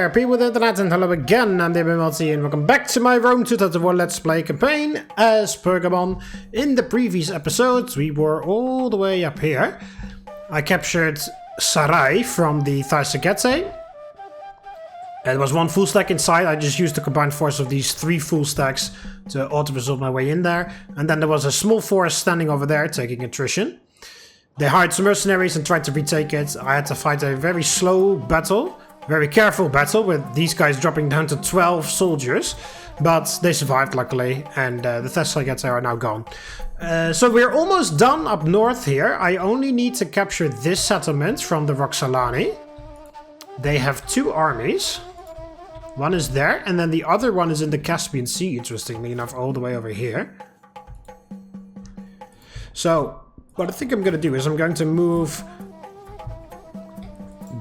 there, people with the internet, and hello again, I'm TheMBmulti, and welcome back to my Rome 2001 Let's Play campaign as Pergamon. In the previous episodes, we were all the way up here. I captured Sarai from the Avete. There was one full stack inside. I just used the combined force of these 3 full stacks to auto-resolve my way in there. And then there was a small force standing over there, taking attrition. They hired some mercenaries and tried to retake it. I had to fight a very slow battle, very careful battle, with these guys dropping down to 12 soldiers. But they survived, luckily, and the Avete are now gone. So we're almost done up north here. I only need to capture this settlement from the Roxolani. They have 2 armies. One is there, and then the other one is in the Caspian Sea, interestingly enough, all the way over here. So what I think I'm going to do is I'm going to move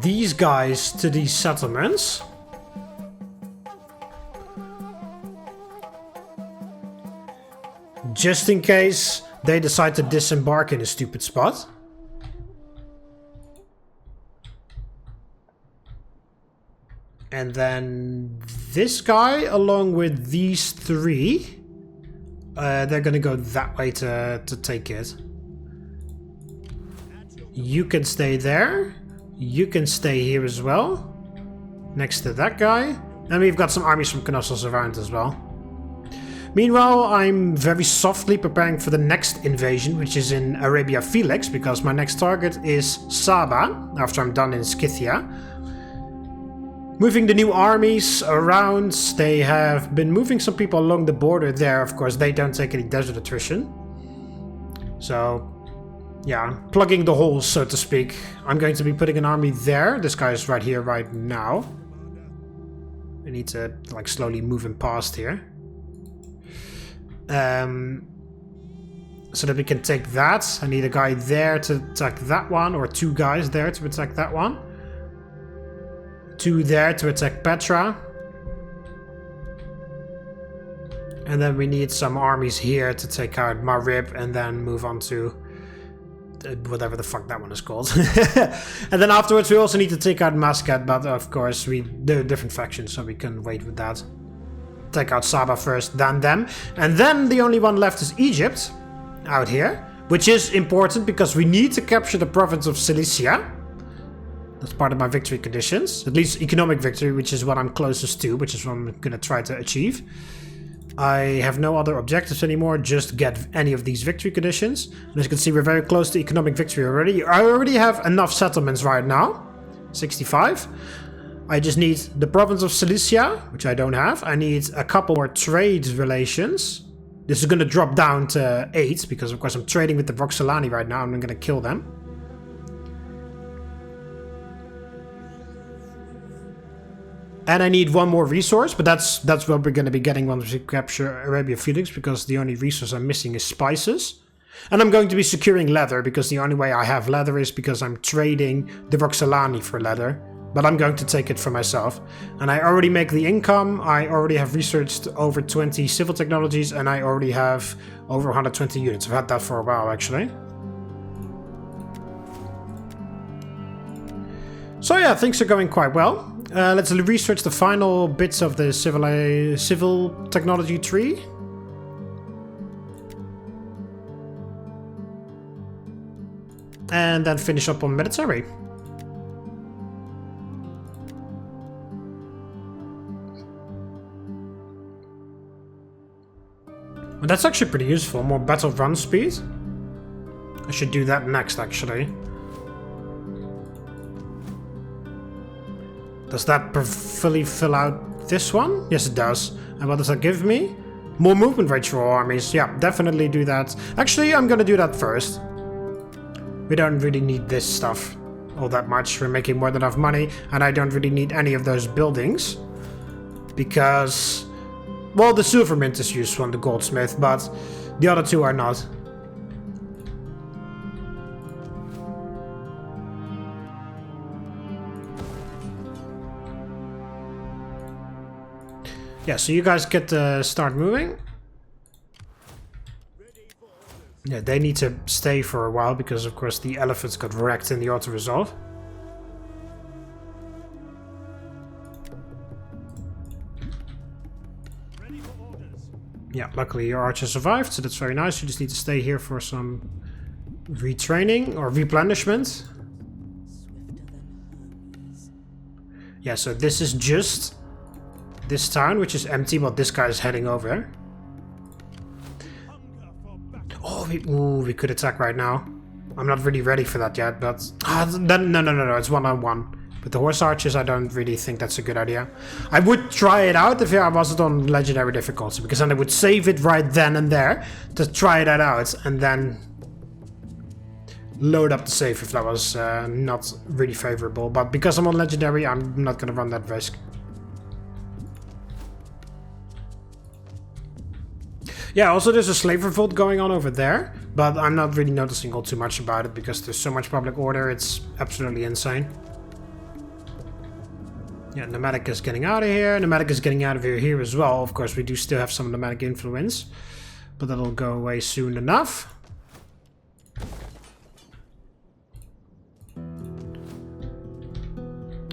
these guys to these settlements. Just in case they decide to disembark in a stupid spot. And then this guy, along with these 3, they're going to go that way to take it. You can stay there. You can stay here as well, next to that guy. And we've got some armies from Knossos around as well. Meanwhile, I'm very softly preparing for the next invasion, which is in Arabia Felix, because my next target is Saba, after I'm done in Scythia. Moving the new armies around. They have been moving some people along the border there. Of course, they don't take any desert attrition. So yeah, plugging the holes, so to speak. I'm going to be putting an army there. This guy is right here, right now. I need to, like, slowly move him past here. So that we can take that. I need a guy there to attack that one, or 2 guys there to attack that one. 2 there to attack Petra. And then we need some armies here to take out Marib and then move on to whatever the fuck that one is called. And then afterwards we also need to take out Muscat, but of course they're different factions, so we can wait with that. Take out Saba first, then them. And then the only one left is Egypt, out here, which is important because we need to capture the province of Cilicia. That's part of my victory conditions, at least economic victory, which is what I'm closest to, which is what I'm gonna try to achieve. I have no other objectives anymore, just get any of these victory conditions. And as you can see, we're very close to economic victory already. I already have enough settlements right now, 65. I just need the province of Cilicia, which I don't have. I need a couple more trade relations. This is going to drop down to 8, because of course I'm trading with the Roxolani right now, and I'm going to kill them. And I need 1 more resource, but that's what we're going to be getting once we capture Arabia Felix, because the only resource I'm missing is spices. And I'm going to be securing leather, because the only way I have leather is because I'm trading the Roxolani for leather. But I'm going to take it for myself. And I already make the income, I already have researched over 20 civil technologies, and I already have over 120 units. I've had that for a while, actually. So yeah, things are going quite well. Let's research the final bits of the civil technology tree. And then finish up on military. Well, that's actually pretty useful, more battle run speed. I should do that next, actually. Does that fully fill out this one? Yes, it does. And what does that give me? More movement rate for all armies. Yeah, definitely do that. Actually, I'm gonna do that first. We don't really need this stuff all that much. We're making more than enough money, and I don't really need any of those buildings. Because, well, the silver mint is useful and the goldsmith, but the other 2 are not. Yeah, so you guys get to start moving. Yeah, they need to stay for a while because, of course, the elephants got wrecked in the auto-resolve. Yeah, luckily your archer survived, so that's very nice. You just need to stay here for some retraining or replenishment. Yeah, so this is just this town, which is empty, but this guy is heading over. Oh, we could attack right now. I'm not really ready for that yet, but... no, it's one-on-one. With the horse archers, I don't really think that's a good idea. I would try it out if I wasn't on legendary difficulty, because then I would save it right then and there to try that out, and then load up the save if that was not really favorable. But because I'm on legendary, I'm not going to run that risk. Yeah, also there's a slave revolt going on over there, but I'm not really noticing all too much about it because there's so much public order, it's absolutely insane. Yeah, nomadic is getting out of here. Nomadic is getting out of here as well. Of course, we do still have some nomadic influence, but that'll go away soon enough.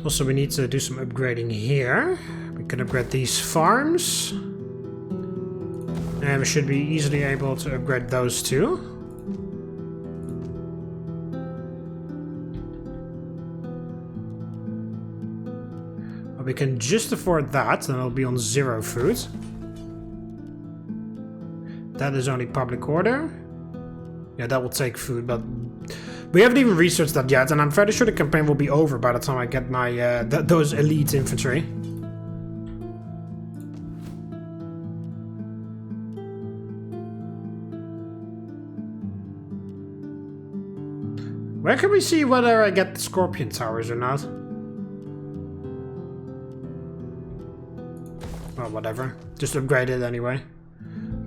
Also, we need to do some upgrading here. We can upgrade these farms. And we should be easily able to upgrade those two. We can just afford that, and it'll be on 0 food. That is only public order. Yeah, that will take food, but we haven't even researched that yet, and I'm fairly sure the campaign will be over by the time I get my those elite infantry. Where can we see whether I get the Scorpion Towers or not? Well, whatever. Just upgrade it anyway.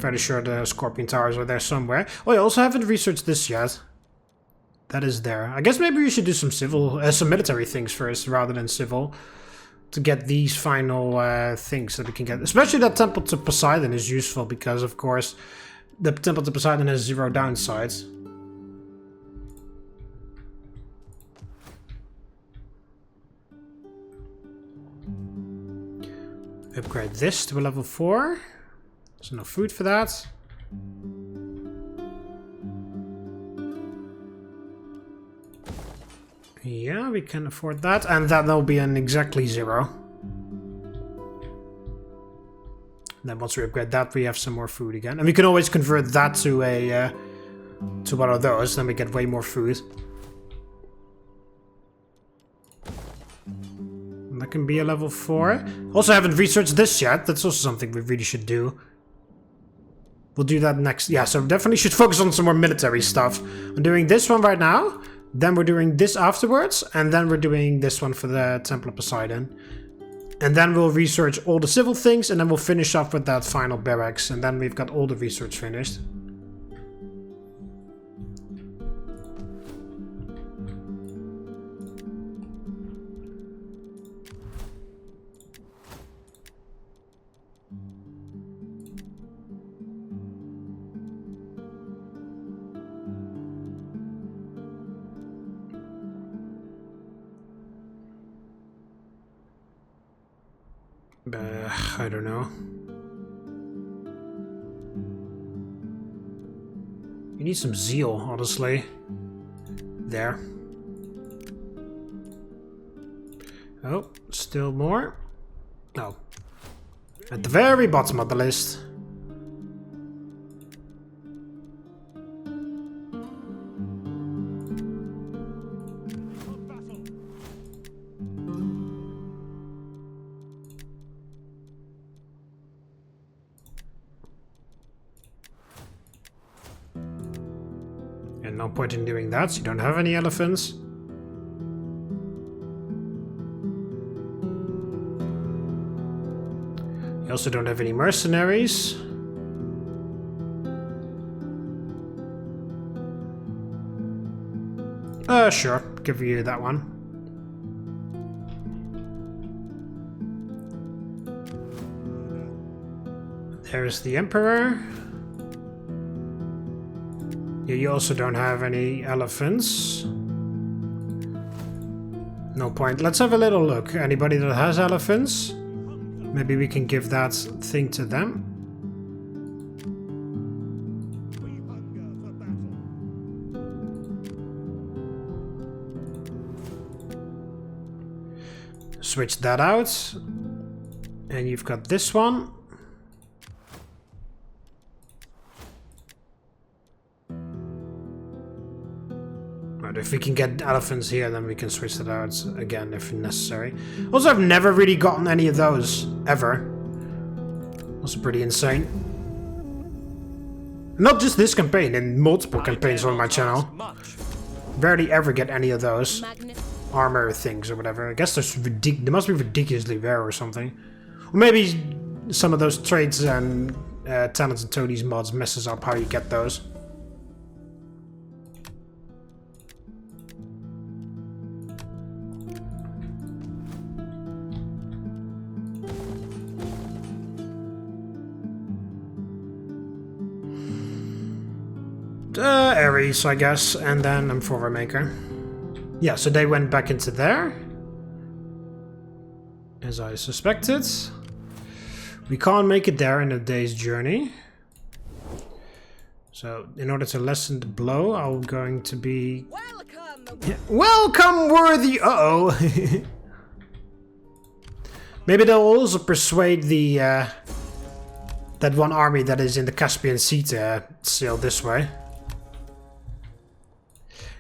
Fairly sure the Scorpion Towers are there somewhere. Oh, I also haven't researched this yet. That is there. I guess maybe we should do some some military things first rather than civil. To get these final things that we can get. Especially that Temple to Poseidon is useful because, of course, the Temple to Poseidon has 0 downsides. Upgrade this to a level 4. There's no food for that. Yeah, we can afford that. And that'll be an exactly 0. Then once we upgrade that, we have some more food again. And we can always convert that to a to one of those. Then we get way more food. That can be a level 4. Also haven't researched this yet. That's also something we really should do. We'll do that next. Yeah, so definitely should focus on some more military stuff. I'm doing this one right now. Then we're doing this afterwards. And then we're doing this one for the Temple of Poseidon. And then we'll research all the civil things. And then we'll finish off with that final barracks. And then we've got all the research finished. I don't know. You need some zeal, honestly. There. Oh, still more. Oh. At the very bottom of the list. And no point in doing that, so you don't have any elephants. You also don't have any mercenaries. Sure, give you that one. There's the Emperor. Yeah, you also don't have any elephants. No point. Let's have a little look. Anybody that has elephants? Maybe we can give that thing to them. switch that out. And you've got this one. Right, if we can get elephants here, then we can switch that out again if necessary. Also, I've never really gotten any of those, ever. Also pretty insane. Not just this campaign, in multiple campaigns on my channel. Barely ever get any of those armor things or whatever. I guess they must be ridiculously rare or something. Or maybe some of those traits and talents and toadies mods messes up how you get those. Ares, I guess, and then I'm for Maker. Yeah, so they went back into there. As I suspected. We can't make it there in a day's journey. So, in order to lessen the blow, I'm going to be... Welcome, worthy... Uh-oh. Maybe they'll also persuade the... that one army that is in the Caspian Sea to sail this way.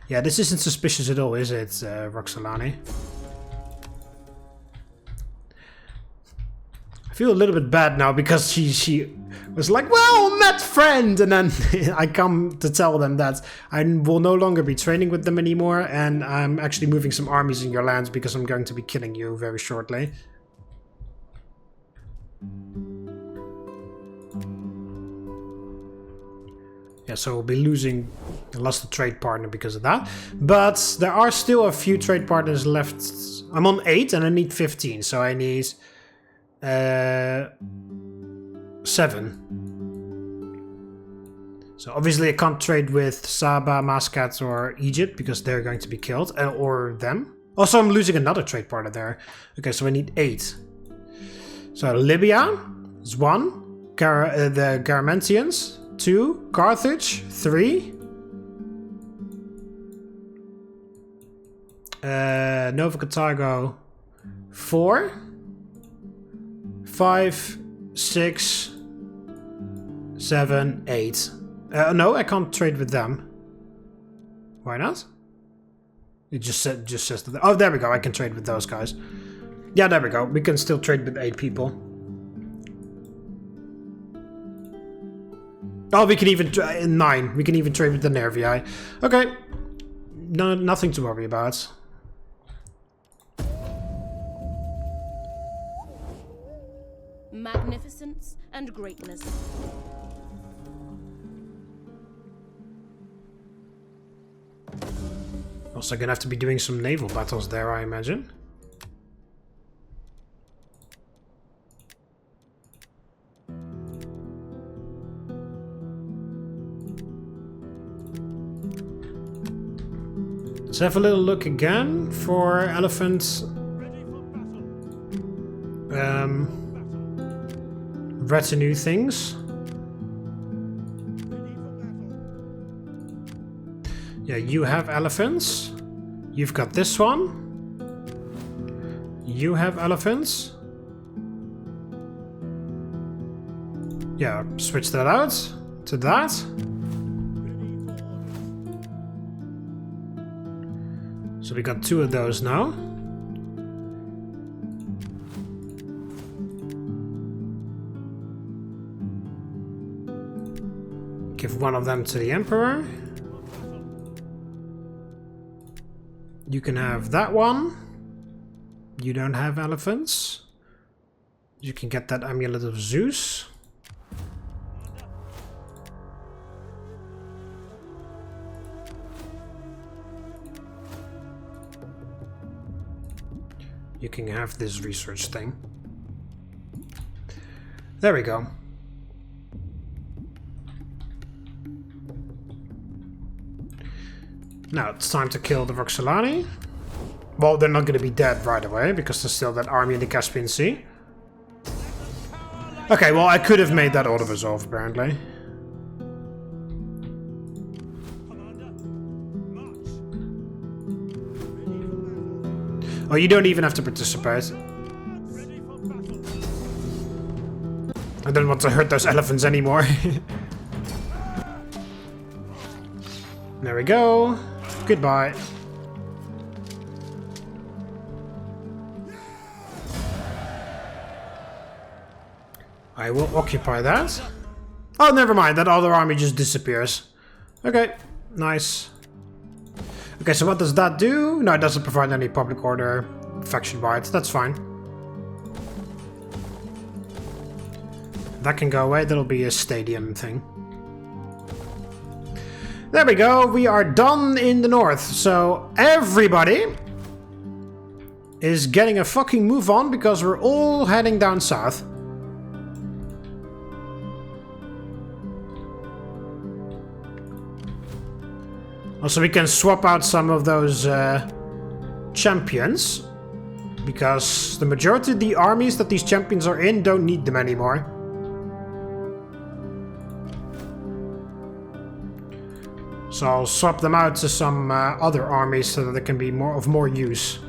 Yeah, this isn't suspicious at all, is it, Roxolani? I feel a little bit bad now because she was like, well met friend, and then I come to tell them that I will no longer be training with them anymore, and I'm actually moving some armies in your lands because I'm going to be killing you very shortly. Yeah, so we'll be losing. I lost a trade partner because of that. But there are still a few trade partners left. I'm on 8 and I need 15, so I need 7. So obviously I can't trade with Saba, Muscat, or Egypt because they're going to be killed, or them. Also, I'm losing another trade partner there. Okay, so I need 8. So Libya is 1. The Garmentians. 2, Carthage, 3, Nova Carthago, 4, 5, 6, 7, 8. No, I can't trade with them. Why not? It just says that. Oh, there we go. I can trade with those guys. Yeah, there we go. We can still trade with 8 people. Oh, we can even 9. We can even trade with the Nervii. Okay, no, nothing to worry about. Magnificence and greatness. Also, gonna have to be doing some naval battles there, I imagine. Let's have a little look again for elephants. Retinue things. Yeah, you have elephants. You've got this one. You have elephants. Yeah, switch that out to that. So we got 2 of those now. Give one of them to the Emperor. You can have that one. You don't have elephants. You can get that Amulet of Zeus. You can have this research thing. There we go. Now it's time to kill the Roxolani. Well, they're not going to be dead right away because there's still that army in the Caspian Sea. Okay, well, I could have made that auto-resolve apparently. Oh, you don't even have to participate. I don't want to hurt those elephants anymore. There we go. Goodbye. I will occupy that. Oh, never mind. That other army just disappears. Okay, nice. Okay, so what does that do? No, it doesn't provide any public order faction-wide. That's fine. That can go away. That'll be a stadium thing. There we go. We are done in the north. So everybody is getting a fucking move on because we're all heading down south. Also, we can swap out some of those champions, because the majority of the armies that these champions are in don't need them anymore. So I'll swap them out to some other armies so that they can be of more use.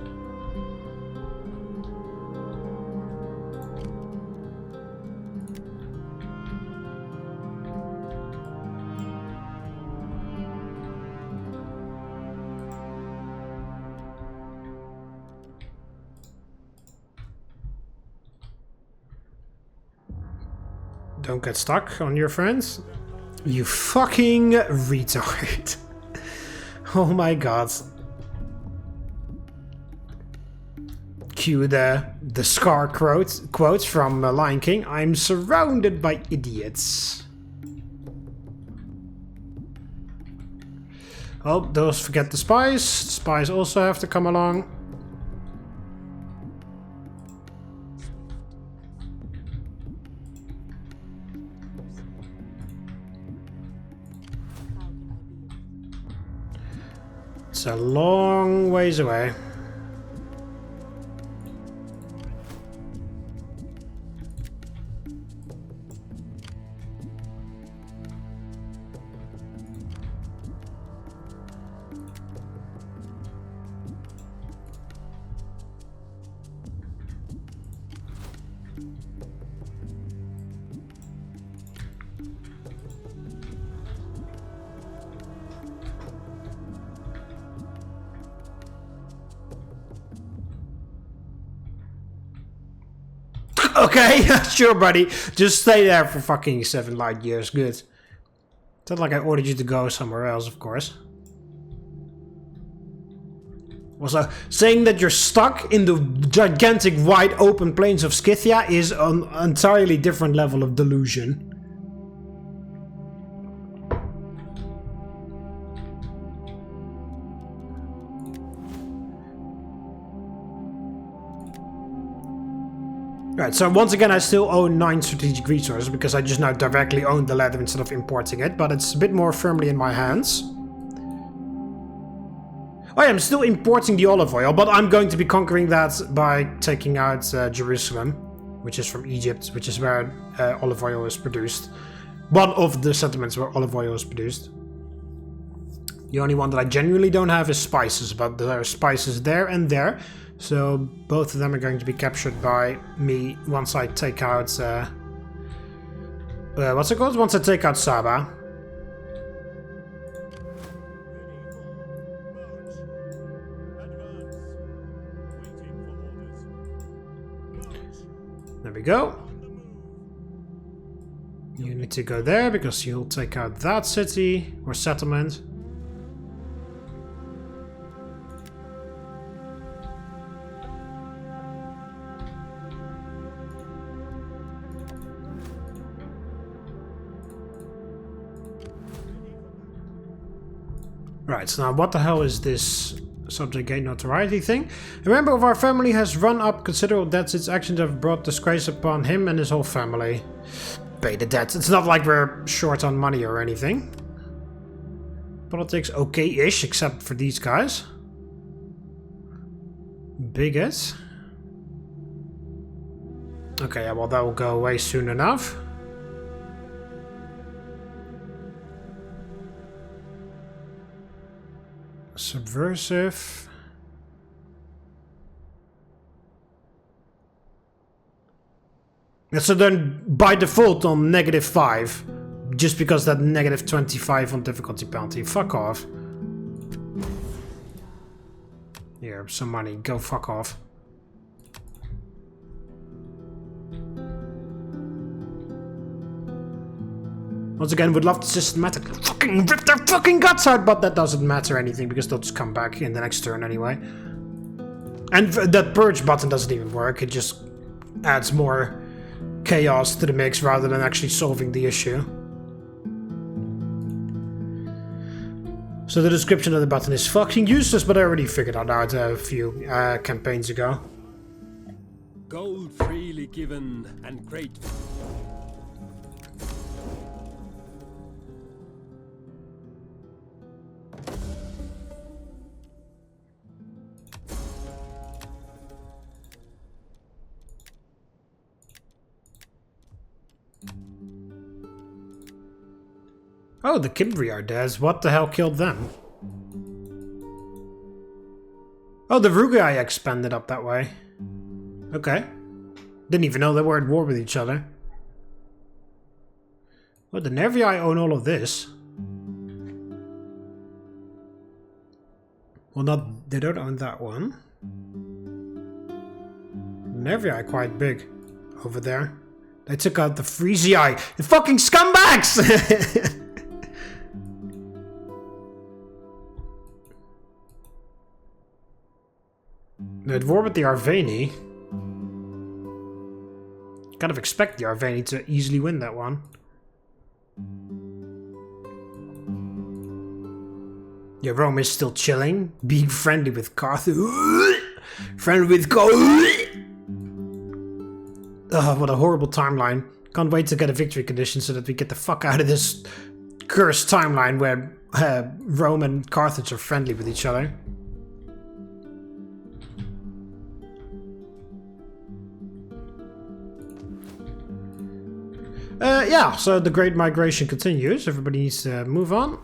Don't get stuck on your friends. You fucking retard. Oh my god. Cue the Scar quote from Lion King. I'm surrounded by idiots. Oh, don't forget the spies. The spies also have to come along. It's a long ways away. Okay, sure, buddy. Just stay there for fucking 7 light years. Good. It's not like I ordered you to go somewhere else, of course. Also, saying that you're stuck in the gigantic wide open plains of Scythia is an entirely different level of delusion. Right, so once again I still own 9 strategic resources because I just now directly own the leather instead of importing it, but it's a bit more firmly in my hands. Oh yeah, I'm still importing the olive oil, but I'm going to be conquering that by taking out Jerusalem, which is from Egypt, which is where olive oil is produced. One of the settlements where olive oil is produced. The only one that I genuinely don't have is spices, but there are spices there and there. So both of them are going to be captured by me once I take out... what's it called? Once I take out Saba. There we go. You need to go there because you'll take out that city or settlement. Right, so now what the hell is this subject gain notoriety thing? A member of our family has run up considerable debts. Its actions have brought disgrace upon him and his whole family. Pay the debts. It's not like we're short on money or anything. Politics okay-ish, except for these guys. Bigot. Okay, yeah, well that will go away soon enough. Subversive. And so then by default on -5. Just because that -25 on difficulty penalty. Fuck off. Here, some money. Go fuck off. Once again, would love to systematically fucking rip their fucking guts out, but that doesn't matter anything because they'll just come back in the next turn anyway. And that purge button doesn't even work, it just adds more chaos to the mix rather than actually solving the issue. So the description of the button is fucking useless, but I already figured that out a few campaigns ago. Gold freely given and grateful. Oh, the Kimberly are dead. What the hell killed them? Oh, the Rugai expanded up that way. Okay. Didn't even know they were at war with each other. Well, the Nervii own all of this. Well, not they don't own that one. Nervii are quite big over there. They took out the Frezii. The fucking scumbags! They're at war with the Arveni. Kind of expect the Arveni to easily win that one. Yeah, Rome is still chilling, being friendly with Carthage. Friendly with Carthage. Ugh, what a horrible timeline. Can't wait to get a victory condition so that we get the fuck out of this cursed timeline where Rome and Carthage are friendly with each other. Yeah, so the Great Migration continues. Everybody needs to move on.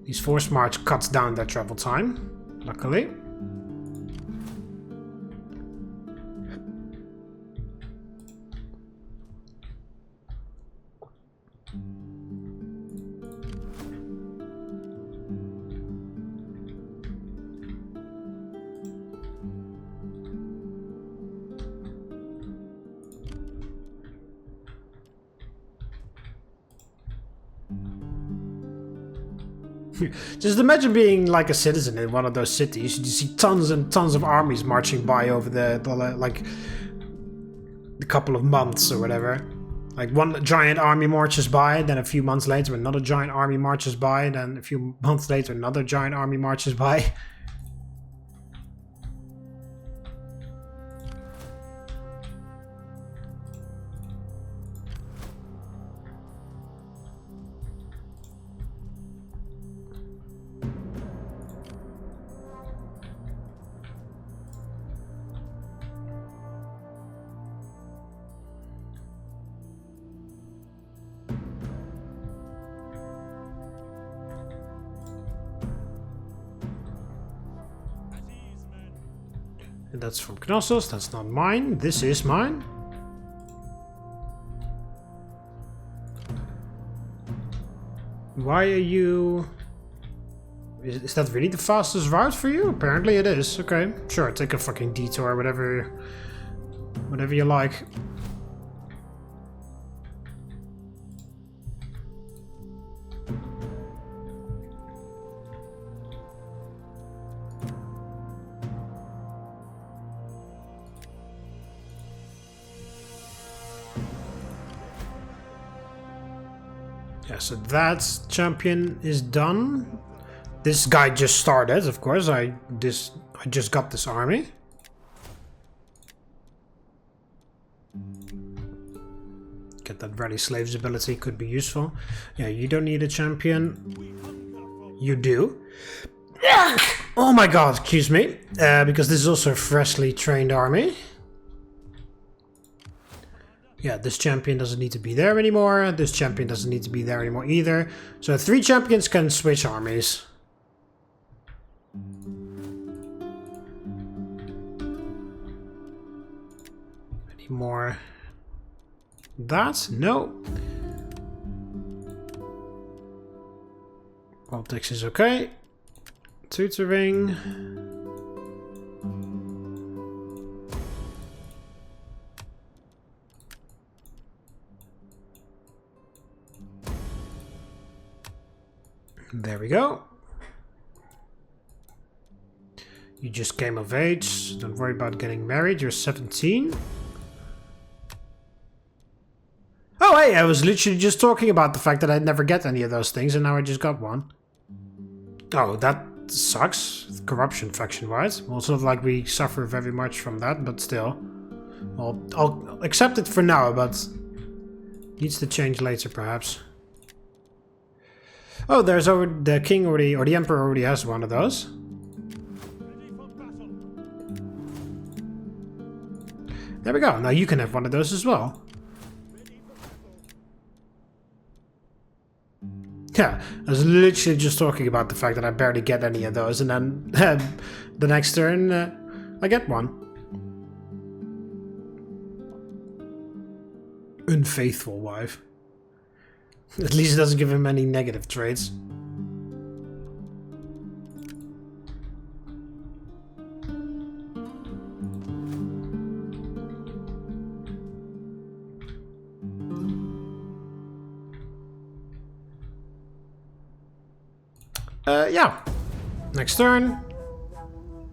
These forced march cuts down their travel time, luckily. Just imagine being like a citizen in one of those cities. You see tons and tons of armies marching by over the like a couple of months or whatever. Like one giant army marches by, then a few months later another giant army marches by, then a few months later another giant army marches by. And that's from Knossos, that's not mine. This is mine. Why are you... Is that really the fastest route for you? Apparently it is. Okay, sure, take a fucking detour, whatever you like. Yeah, so that champion is done. This guy just started, of course. I just got this army. Get that rally slaves ability, could be useful. Yeah, you don't need a champion. You do. Oh my god, excuse me. Because this is also a freshly trained army. Yeah, this champion doesn't need to be there anymore. This champion doesn't need to be there anymore either. So 3 champions can switch armies. Any more? That? No. Politics is okay. Tutoring. There we go. You just came of age. Don't worry about getting married. You're 17. Oh, hey, I was literally just talking about the fact that I'd never get any of those things, and now I just got one. Oh, that sucks. Corruption faction-wise. Well, it's not like we suffer very much from that, but still. Well, I'll accept it for now, but needs to change later, perhaps. Oh, there's the king already, or the emperor already has one of those. There we go. Now you can have one of those as well. Yeah, I was literally just talking about the fact that I barely get any of those, and then the next turn I get one. Unfaithful wife. At least it doesn't give him any negative traits. Yeah. Next turn.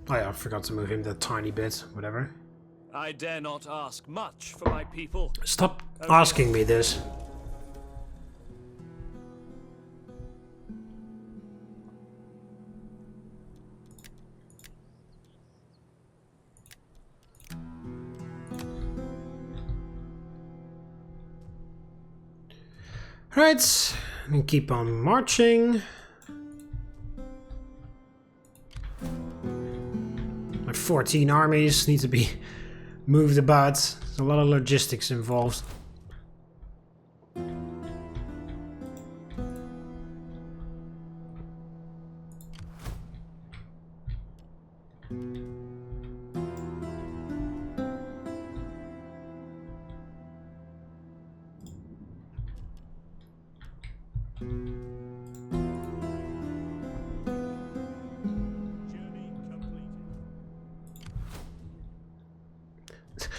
Oh yeah, I forgot to move him that tiny bit. Whatever. I dare not ask much for my people. Stop asking me this. Right, and keep on marching. My 14 armies need to be moved about. There's a lot of logistics involved.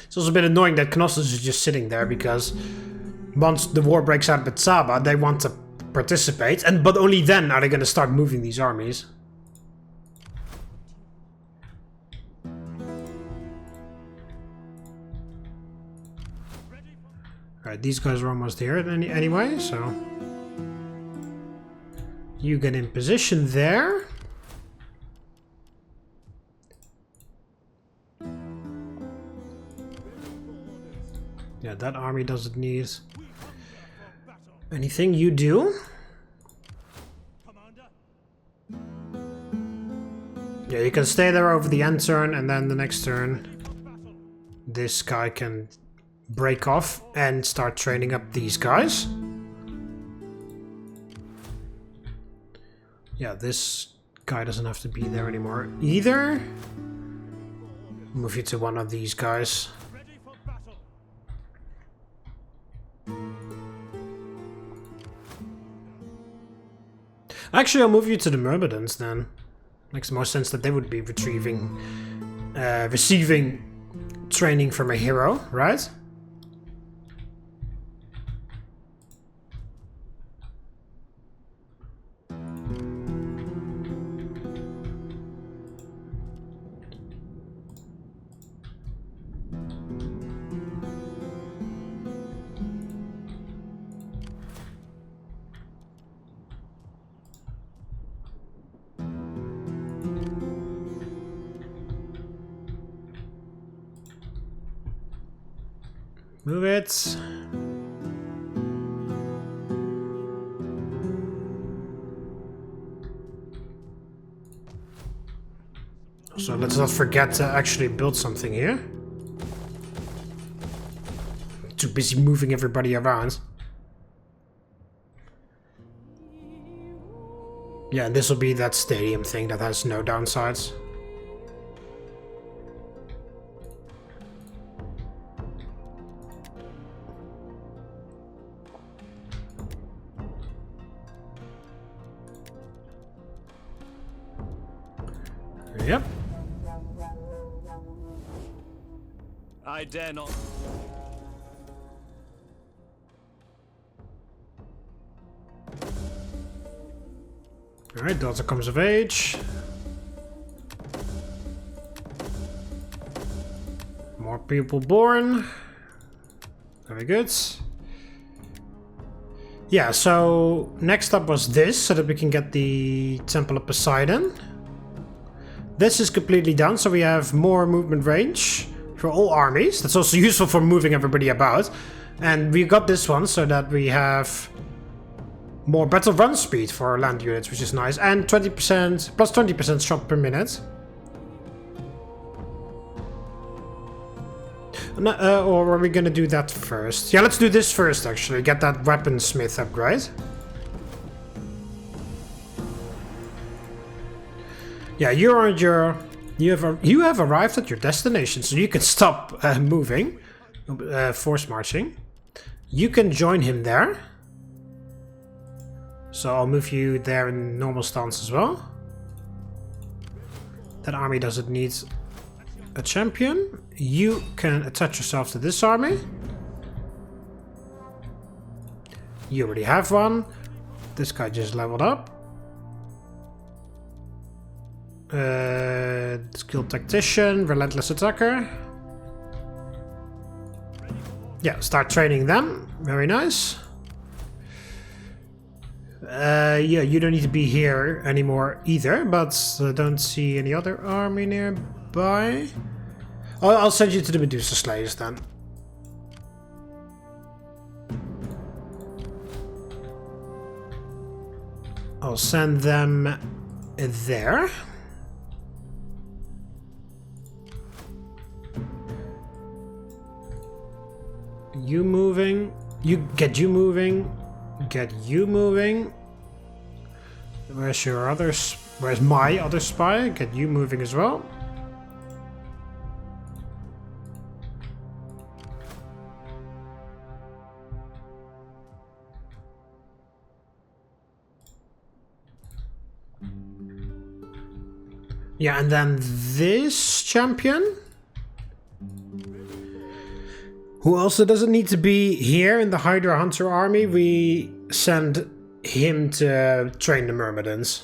It's also a bit annoying that Knossos is just sitting there, because once the war breaks out with Saba, they want to participate, but only then are they going to start moving these armies. Alright, these guys are almost here anyway, so you get in position there. Yeah, that army doesn't need anything. You do. Yeah, you can stay there over the end turn, and then the next turn this guy can break off and start training up these guys. Yeah, this guy doesn't have to be there anymore either. Move you to one of these guys. Actually, I'll move you to the Myrmidons then. Makes more sense that they would be receiving training from a hero, right? Move it. So let's not forget to actually build something here. Too busy moving everybody around. Yeah, and this will be that stadium thing that has no downsides. Yep. I dare not. Alright, daughter comes of age. More people born. Very good. Yeah, so next up was this, so that we can get the Temple of Poseidon. This is completely done, so we have more movement range for all armies. That's also useful for moving everybody about. And we got this one so that we have more battle run speed for our land units, which is nice. And 20%, plus 20% shot per minute. No, or are we gonna do that first? Yeah, let's do this first, actually. Get that weaponsmith upgrade. Yeah, you have arrived at your destination, so you can stop moving, force marching. You can join him there. So I'll move you there in normal stance as well. That army doesn't need a champion. You can attach yourself to this army. You already have one. This guy just leveled up. Skilled tactician, relentless attacker. Yeah, start training them. Very nice. Yeah, you don't need to be here anymore either, but don't see any other army nearby. I'll send you to the Medusa Slayers then. I'll send them there. You moving. Get you moving. Get you moving. Where's your others? Where's my other spy? Get you moving as well. Yeah, and then this champion, who also doesn't need to be here in the Hydra Hunter army, we send him to train the Myrmidons.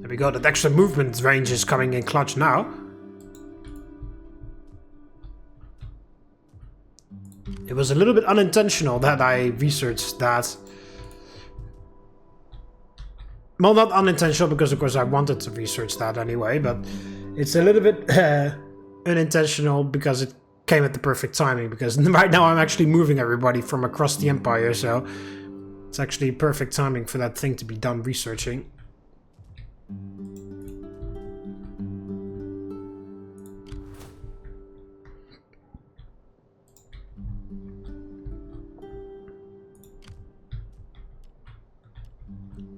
There we go, that extra movement range is coming in clutch now. It was a little bit unintentional that I researched that. Well, not unintentional, because of course I wanted to research that anyway, but it's a little bit unintentional because it came at the perfect timing, because right now I'm actually moving everybody from across the Empire, so it's actually perfect timing for that thing to be done researching.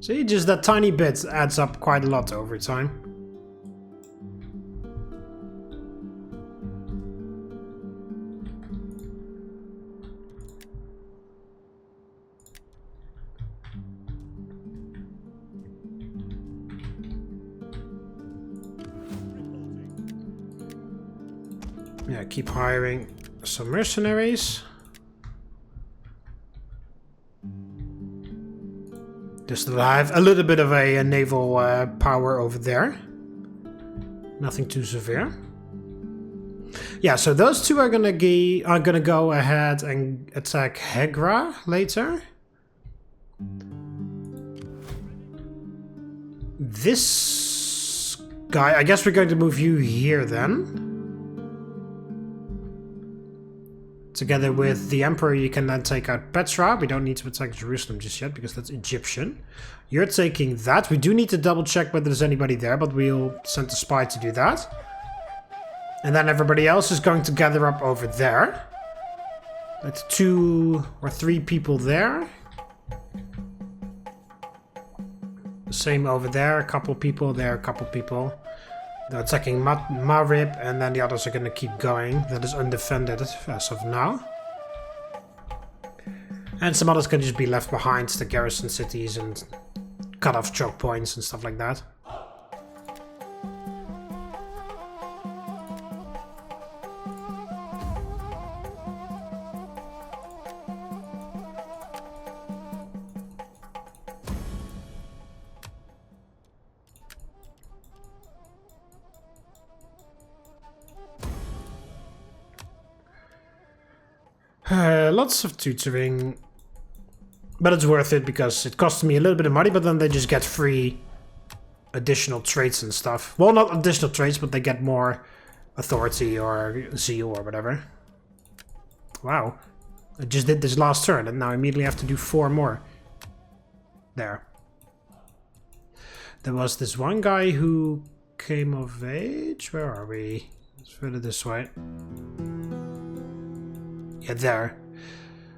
See, just that tiny bit adds up quite a lot over time. Yeah, keep hiring some mercenaries. Just that I have a little bit of a naval power over there. Nothing too severe. Yeah, so those two are gonna go ahead and attack Hegra later. This guy, I guess we're going to move you here then. Together with the Emperor, you can then take out Petra. We don't need to attack Jerusalem just yet, because that's Egyptian. You're taking that. We do need to double check whether there's anybody there, but we'll send a spy to do that. And then everybody else is going to gather up over there. That's 2 or 3 people there. The same over there. A couple people there, a couple people. They're attacking Marib, and then the others are going to keep going. That is undefended as of now. And some others can just be left behind to garrison cities and cut off choke points and stuff like that. Lots of tutoring, but it's worth it because it costs me a little bit of money, but then they just get free additional traits and stuff. Well, not additional traits, but they get more authority or zeal or whatever. Wow. I just did this last turn and now I immediately have to do 4 more. There. There was this one guy who came of age. Where are we? Let's put it this way. Yeah, there.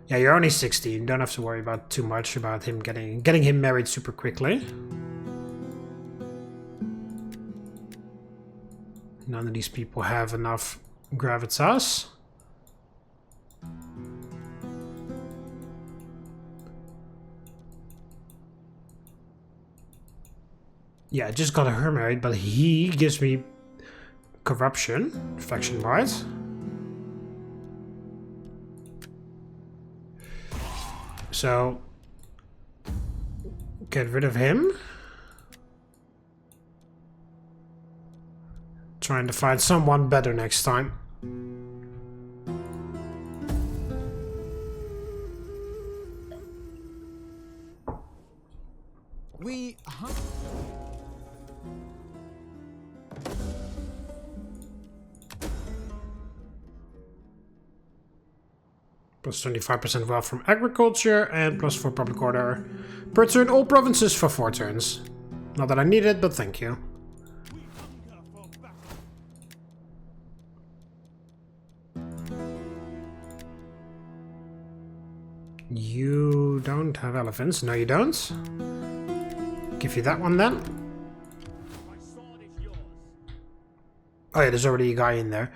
Yeah, you're only 16. Don't have to worry about too much about him getting him married super quickly. None of these people have enough gravitas. Yeah, I just got her married, but he gives me corruption, faction wise. So, get rid of him. Trying to find someone better next time. Plus 25% wealth from agriculture and plus 4 public order per turn all provinces for 4 turns. Not that I need it, but thank you. You don't have elephants. No, you don't. Give you that one then. Oh yeah, there's already a guy in there.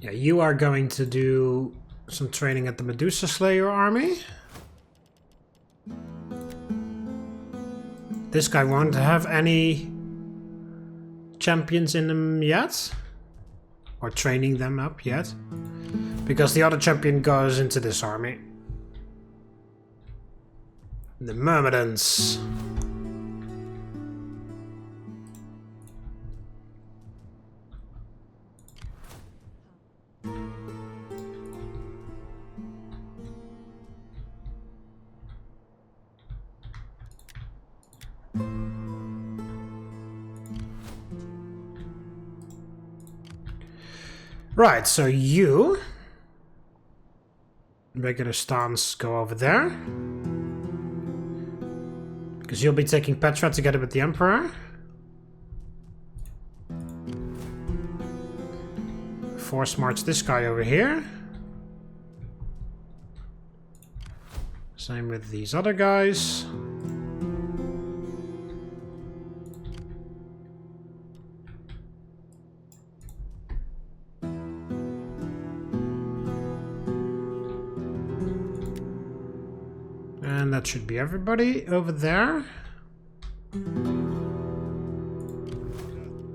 Yeah, you are going to do some training at the Medusa Slayer army. This guy won't have any champions in them yet. Or training them up yet. Because the other champion goes into this army. The Myrmidons. Right, so you, regular stance, go over there. Because you'll be taking Petra together with the Emperor. Force march this guy over here. Same with these other guys. And that should be everybody over there.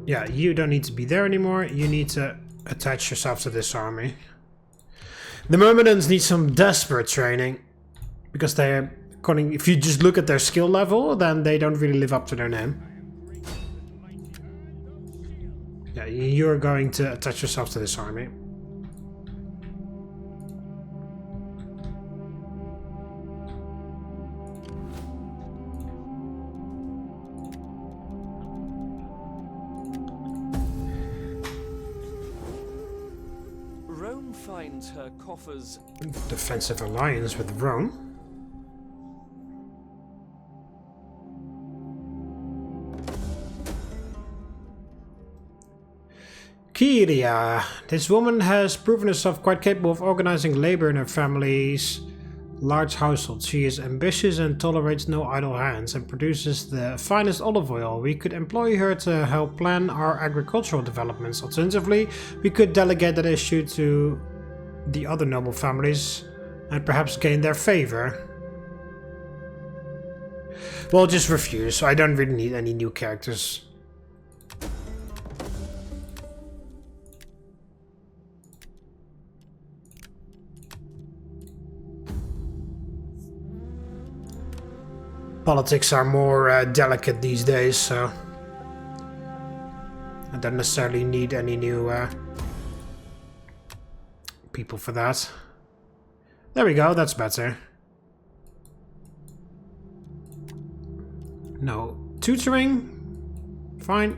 Yeah, you don't need to be there anymore. You need to attach yourself to this army. The Myrmidons need some desperate training. Because they're, if you just look at their skill level, then they don't really live up to their name. Yeah, you're going to attach yourself to this army. Rome finds her coffers. Defensive alliance with Rome. Kyria. This woman has proven herself quite capable of organizing labor in her family's large household. She is ambitious and tolerates no idle hands and produces the finest olive oil. We could employ her to help plan our agricultural developments. Alternatively, we could delegate that issue to the other noble families and perhaps gain their favor. Well, just refuse. I don't really need any new characters. Politics are more delicate these days, so I don't necessarily need any new people for that. There we go, that's better. No tutoring. Fine.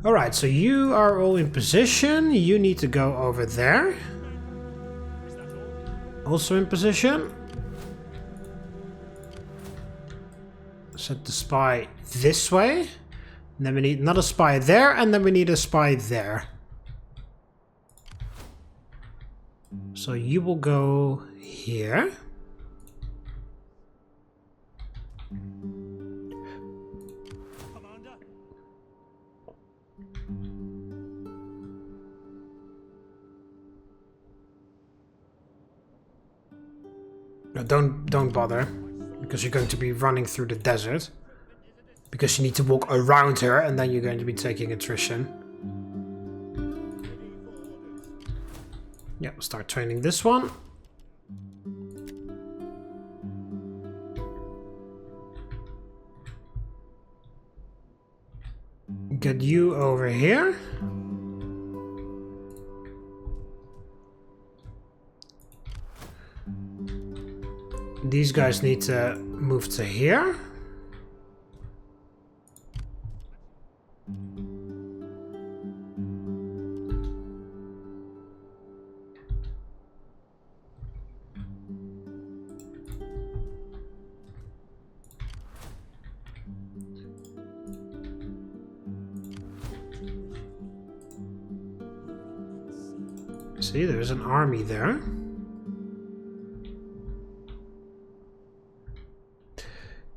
Alright, so you are all in position. You need to go over there. Also in position. Set the spy this way. And then we need another spy there, and then we need a spy there. So you will go here. No, don't bother, because you're going to be running through the desert. Because you need to walk around her, and then you're going to be taking attrition. Yeah, start training this one. Get you over here. These guys need to move to here. See, there's an army there.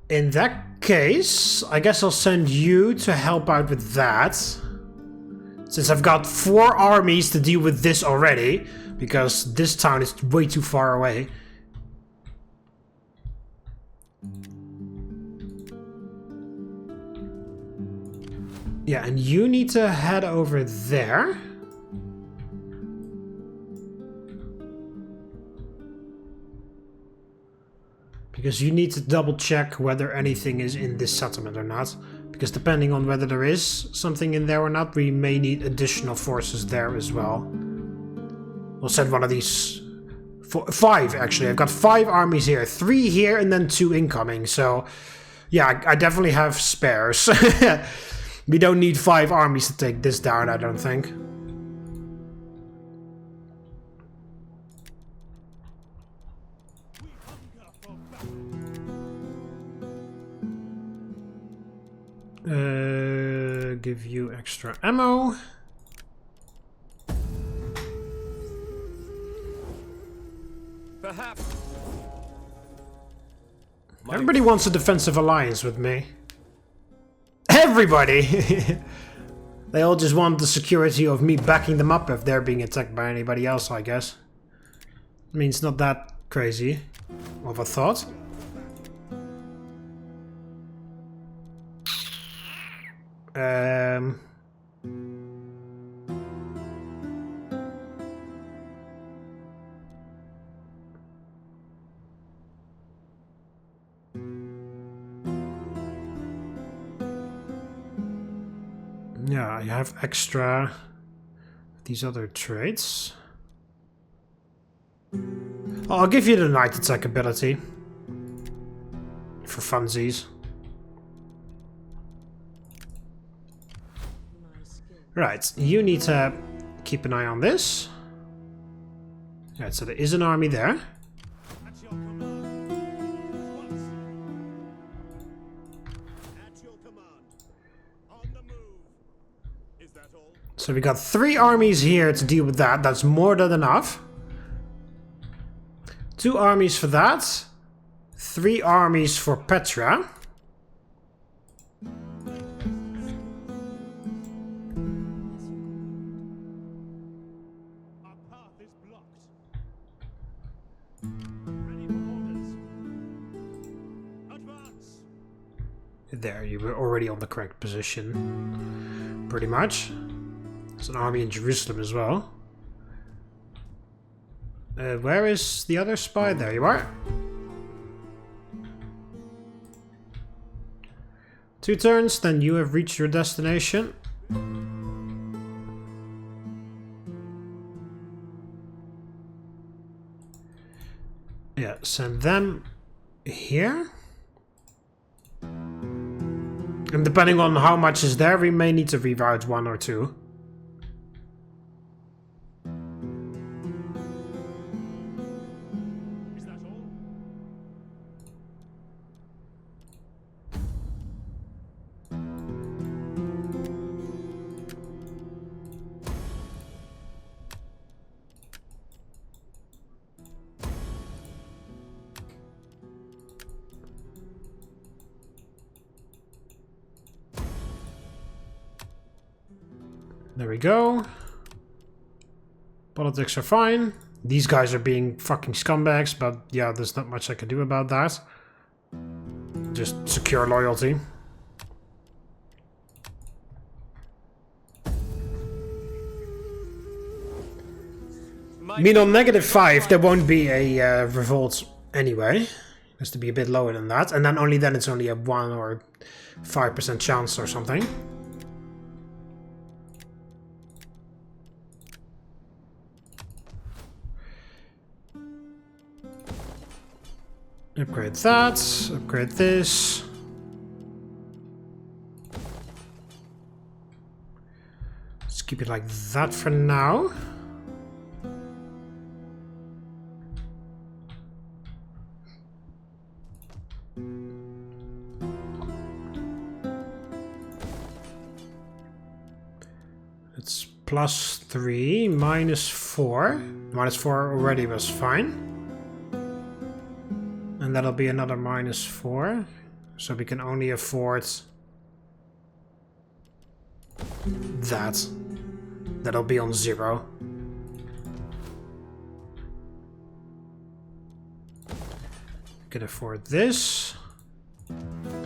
In that case, I guess I'll send you to help out with that. Since I've got 4 armies to deal with this already. Because this town is way too far away. Yeah, and you need to head over there. Because you need to double check whether anything is in this settlement or not. Because depending on whether there is something in there or not, we may need additional forces there as well. We'll send one of these... 5 actually. I've got 5 armies here. 3 here and then 2 incoming. So yeah, I definitely have spares. We don't need 5 armies to take this down, I don't think. Give you extra ammo. Perhaps. Everybody wants a defensive alliance with me. Everybody! They all just want the security of me backing them up if they're being attacked by anybody else, I guess. I mean, it's not that crazy of a thought. Yeah, I have extra these other traits. Oh, I'll give you the night attack ability for funsies. Right, you need to keep an eye on this. Right, so there is an army there. So we got 3 armies here to deal with that. That's more than enough. 2 armies for that. 3 armies for Petra. Our path is blocked. Ready for orders. Advance. There, you were already on the correct position. Pretty much. There's an army in Jerusalem as well. Where is the other spy? There you are. 2 turns, then you have reached your destination. Yeah, send them here. And depending on how much is there, we may need to reroute 1 or 2. Is that all? There we go. Politics are fine. These guys are being fucking scumbags, but yeah, there's not much I can do about that. Just secure loyalty. I mean, on -5, there won't be a revolt anyway. It has to be a bit lower than that. And then only then it's only a 1 or 5% chance or something. Upgrade that, upgrade this. Let's keep it like that for now. It's +3, -4. -4 already was fine. And that'll be another -4. So we can only afford that. That'll be on 0. We can afford this.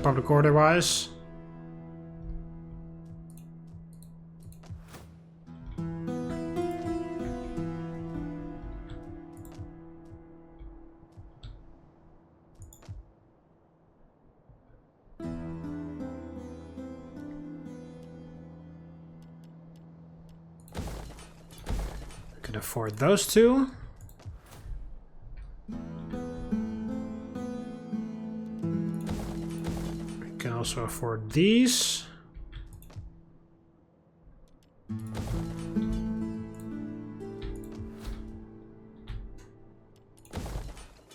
Public order wise. Can afford those 2. We can also afford these.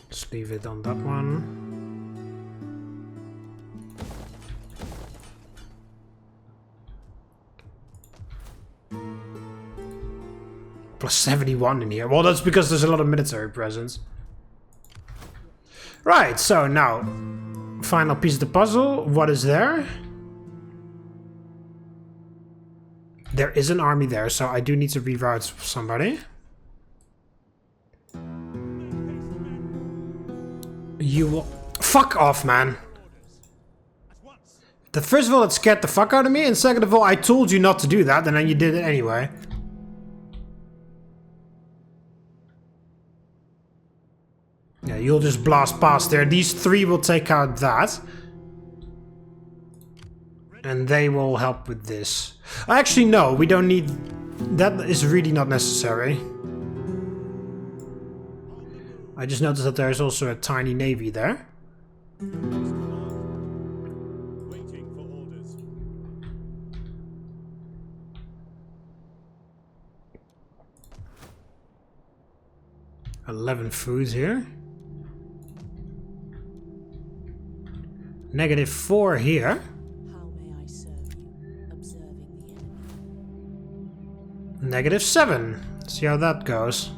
Just leave it on that one. +71 in here. Well, that's because there's a lot of military presence. Right, so now, final piece of the puzzle. What is there? There is an army there, so I do need to reroute somebody. You will... Fuck off, man. First of all, it scared the fuck out of me, and second of all, I told you not to do that, and then you did it anyway. Yeah, you'll just blast past there. These 3 will take out that. And they will help with this. Actually, no, we don't need... That is really not necessary. I just noticed that there's also a tiny navy there. Waiting for orders. 11 food here. -4 here. How may I serve you? Observing the enemy. -7. See how that goes.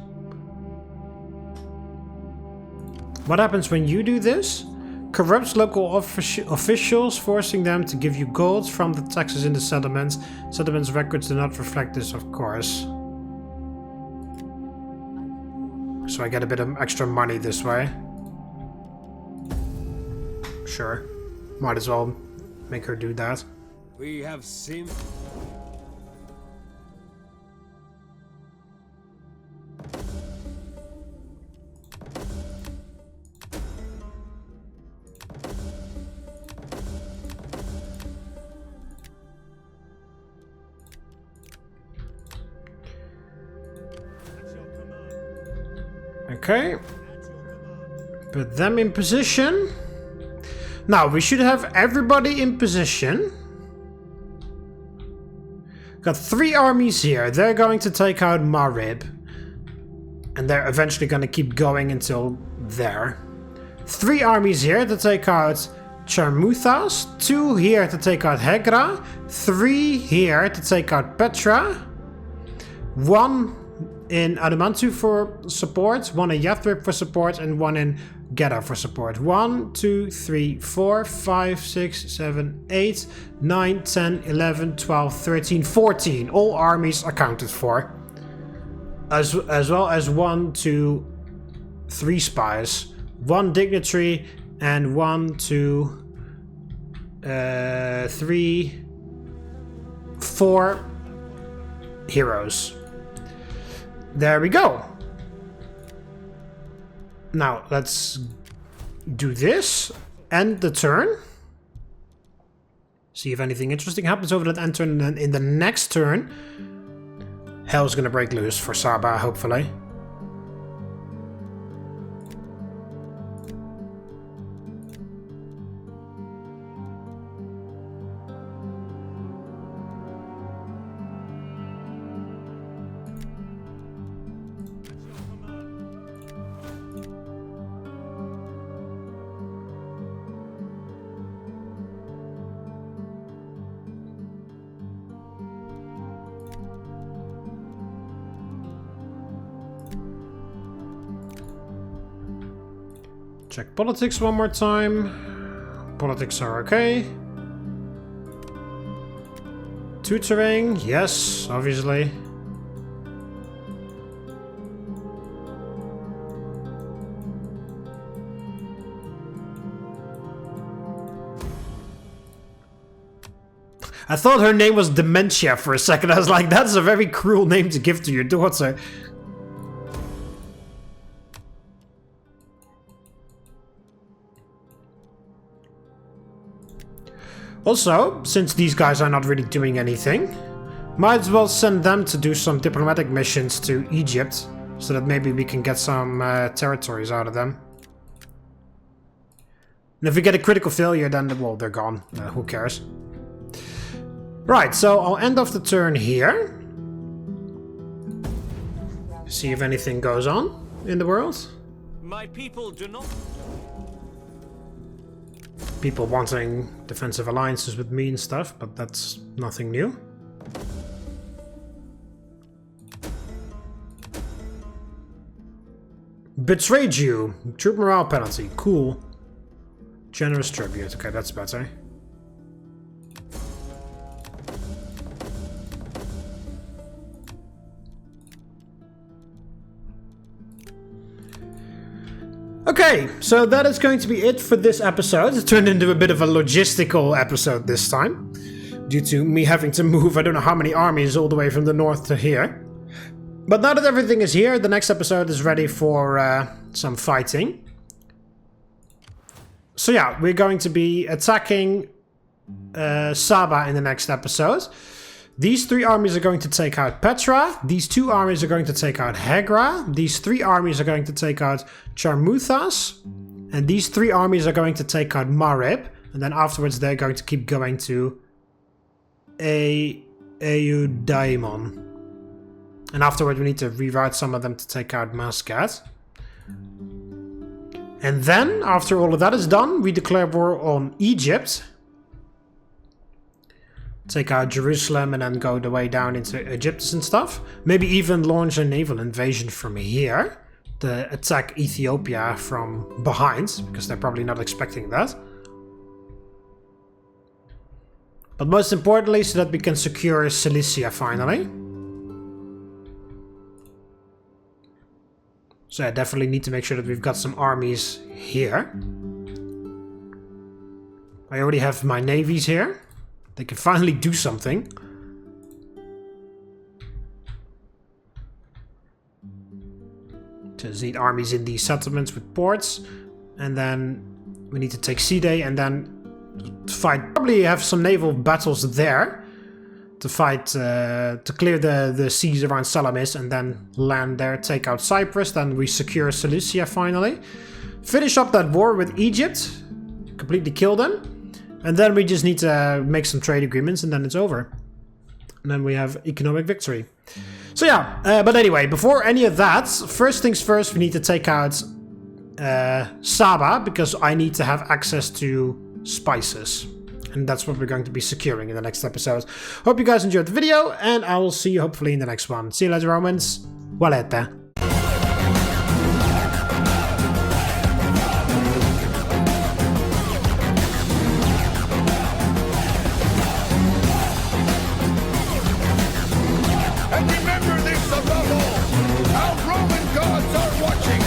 What happens when you do this? Corrupts local officials, forcing them to give you gold from the taxes in the settlements. Settlements records do not reflect this, of course. So I get a bit of extra money this way. Sure. Might as well make her do that. We have seen. Okay. Put them in position. Now, we should have everybody in position. Got 3 armies here. They're going to take out Marib. And they're eventually going to keep going until there. 3 armies here to take out Charmuthas. 2 here to take out Hegra. 3 here to take out Petra. 1 in Adamantu for support, 1 in Yathrib for support, and 1 in Gedda for support. 1, 2, 3, 4, 5, 6, 7, 8, 9, 10, 11, 12, 13, 14. All armies accounted for. As well as 1, 2, 3 spies, 1 dignitary, and 1, 2, 3, 4 heroes. There we go. Now, let's do this. End the turn. See if anything interesting happens over that end turn. And then in the next turn, hell's gonna break loose for Saba, hopefully. Check politics one more time. Politics are okay. Tutoring, yes, obviously. I thought her name was Dementia for a second. I was like, that's a very cruel name to give to your daughter. Also, since these guys are not really doing anything, might as well send them to do some diplomatic missions to Egypt, so that maybe we can get some territories out of them. And if we get a critical failure, then, well, they're gone. Who cares? Right, so I'll end off the turn here. See if anything goes on in the world. My people do not. People wanting defensive alliances with me and stuff, but that's nothing new. Betrayed you. Troop morale penalty. Cool. Generous tribute. Okay, that's better. Okay, so that is going to be it for this episode. It turned into a bit of a logistical episode this time, due to me having to move I don't know how many armies all the way from the north to here. But now that everything is here, the next episode is ready for some fighting. So yeah, we're going to be attacking Saba in the next episode. These 3 armies are going to take out Petra. These 2 armies are going to take out Hegra. These 3 armies are going to take out Charmuthas. And these 3 armies are going to take out Marib. And then afterwards they're going to keep going to Eudaimon. And afterwards we need to reroute some of them to take out Mascat. And then, after all of that is done, we declare war on Egypt. take out Jerusalem and then go the way down into Egypt and stuff. Maybe even launch a naval invasion from here to attack Ethiopia from behind, because they're probably not expecting that. But most importantly, so that we can secure Cilicia finally. So I definitely need to make sure that we've got some armies here. I already have my navies here. They can finally do something. Just need armies in these settlements with ports. And then we need to take Side and then fight. Probably have some naval battles there. To fight, to clear the seas around Salamis and then land there, take out Cyprus. Then we secure Cilicia finally. Finish up that war with Egypt. Completely kill them. And then we just need to make some trade agreements and then it's over. And then we have economic victory. So yeah, but anyway, before any of that, first things first, we need to take out Saba, because I need to have access to spices. And that's what we're going to be securing in the next episode. Hope you guys enjoyed the video, and I will see you hopefully in the next one. See you later, Romans. Valete. And remember this above all, our Roman gods are watching.